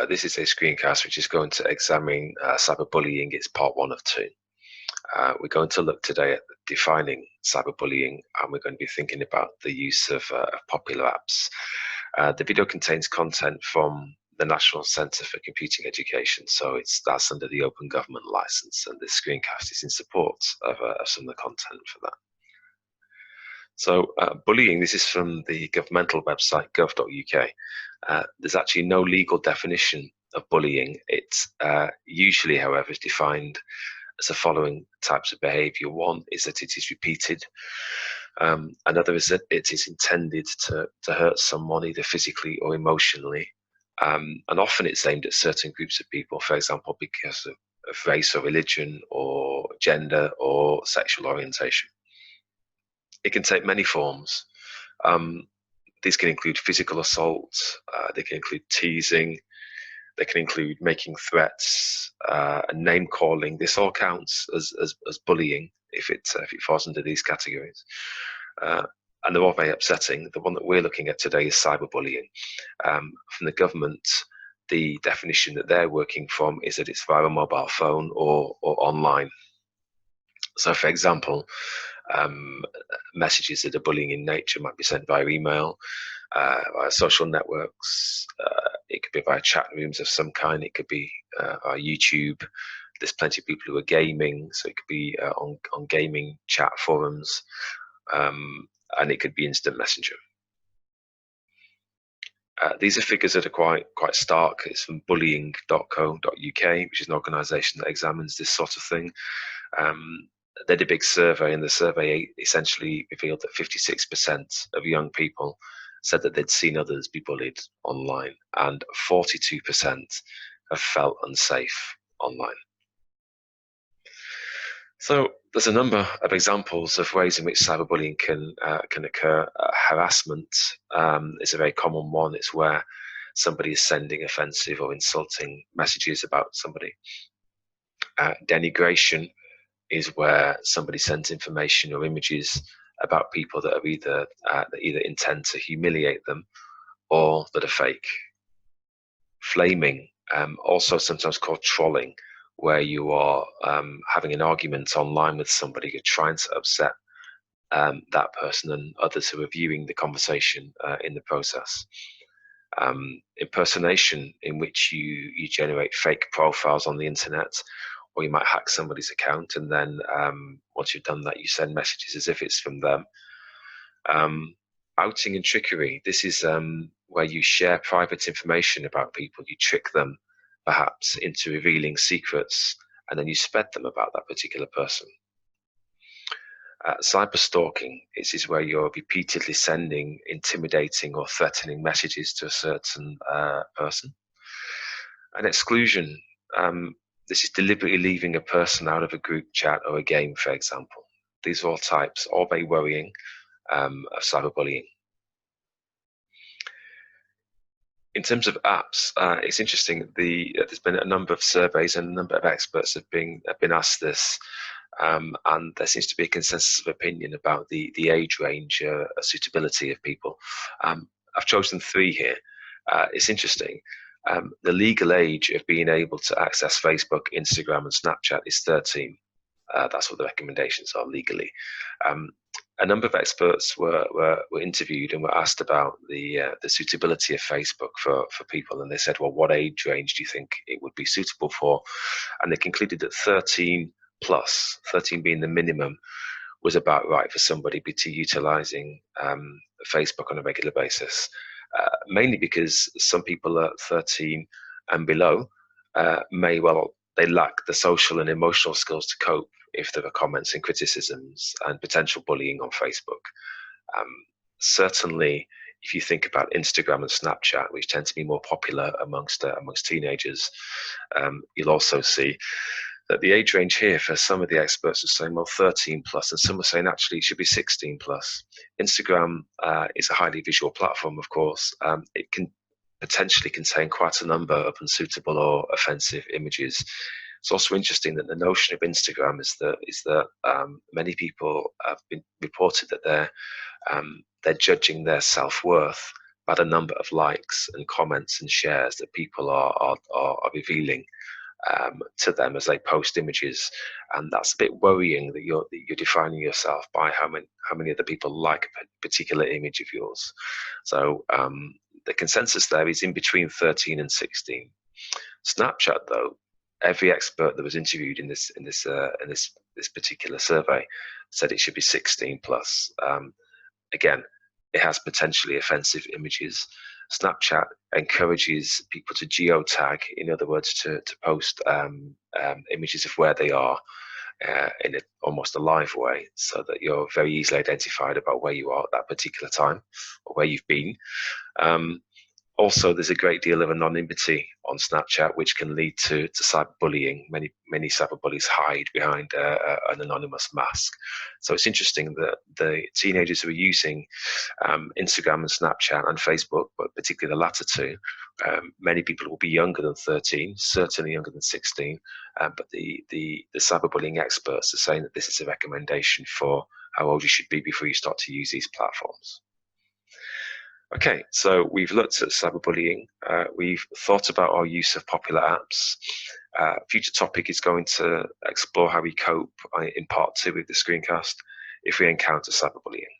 This is a screencast which is going to examine cyberbullying. It's part 1 of 2. We're going to look today at defining cyberbullying, and we're going to be thinking about the use of popular apps. The video contains content from the National Centre for Computing Education, so that's under the Open Government Licence, and this screencast is in support of some of the content for that. So bullying, this is from the governmental website gov.uk. There's actually no legal definition of bullying. It's usually, however, is defined as the following types of behaviour. One is that it is repeated. Another is that it is intended to hurt someone either physically or emotionally. And often it's aimed at certain groups of people, for example, because of race or religion or gender or sexual orientation. It can take many forms. These can include physical assault, they can include teasing, they can include making threats, and name calling. This all counts as bullying if it falls under these categories. And they're all very upsetting. The one that we're looking at today is cyberbullying. From the government, the definition that they're working from is that it's via a mobile phone or online. So, for example, messages that are bullying in nature might be sent via email, via social networks. It could be via chat rooms of some kind. It could be via YouTube. There's plenty of people who are gaming, so it could be on gaming chat forums, and it could be instant messenger. These are figures that are quite stark. It's from bullying.co.uk, which is an organisation that examines this sort of thing. They did a big survey, and the survey essentially revealed that 56% of young people said that they'd seen others be bullied online, and 42% have felt unsafe online. So there's a number of examples of ways in which cyberbullying can occur. Harassment is a very common one. It's where somebody is sending offensive or insulting messages about somebody. Denigration is where somebody sends information or images about people that are that either intend to humiliate them or that are fake. Flaming, also sometimes called trolling, where you are having an argument online with somebody, you're trying to upset that person and others who are viewing the conversation in the process. Impersonation, in which you generate fake profiles on the internet, or you might hack somebody's account, and then once you've done that, you send messages as if it's from them. Outing and trickery. This is where you share private information about people. You trick them, perhaps, into revealing secrets, and then you spread them about that particular person. Cyberstalking. This is where you're repeatedly sending intimidating or threatening messages to a certain person. And exclusion. This is deliberately leaving a person out of a group chat or a game, for example. These are all types, all very worrying, of cyberbullying. In terms of apps, it's interesting. There's been a number of surveys and a number of experts have been asked this, and there seems to be a consensus of opinion about the age range, suitability of people. I've chosen 3 here. It's interesting. The legal age of being able to access Facebook, Instagram, and Snapchat is 13. That's what the recommendations are legally. A number of experts were interviewed and were asked about the suitability of Facebook for people, and they said, well, what age range do you think it would be suitable for? And they concluded that 13 plus, 13 being the minimum, was about right for somebody to utilising Facebook on a regular basis. Mainly because some people at 13 and below they lack the social and emotional skills to cope if there are comments and criticisms and potential bullying on Facebook. Certainly, if you think about Instagram and Snapchat, which tend to be more popular amongst teenagers, you'll also see that the age range here for some of the experts are saying, well, 13 plus, and some are saying actually it should be 16 plus. Instagram is a highly visual platform, of course. It can potentially contain quite a number of unsuitable or offensive images. It's also interesting that the notion of Instagram is that many people have been reported that they're judging their self-worth by the number of likes and comments and shares that people are revealing to them as they post images, and that's a bit worrying that you're defining yourself by how many other people like a particular image of yours. So the consensus there is in between 13 and 16. Snapchat, though, every expert that was interviewed in this particular survey said it should be 16 plus. Again, it has potentially offensive images. Snapchat encourages people to geotag, in other words, to post images of where they are in almost a live way, so that you're very easily identified about where you are at that particular time or where you've been. Also, there's a great deal of anonymity on Snapchat, which can lead to cyberbullying. Many cyberbullies hide behind an anonymous mask. So it's interesting that the teenagers who are using Instagram and Snapchat and Facebook, but particularly the latter two, many people will be younger than 13, certainly younger than 16. But the cyberbullying experts are saying that this is a recommendation for how old you should be before you start to use these platforms. Okay, so we've looked at cyberbullying. We've thought about our use of popular apps. Future topic is going to explore how we cope in part 2 of the screencast if we encounter cyberbullying.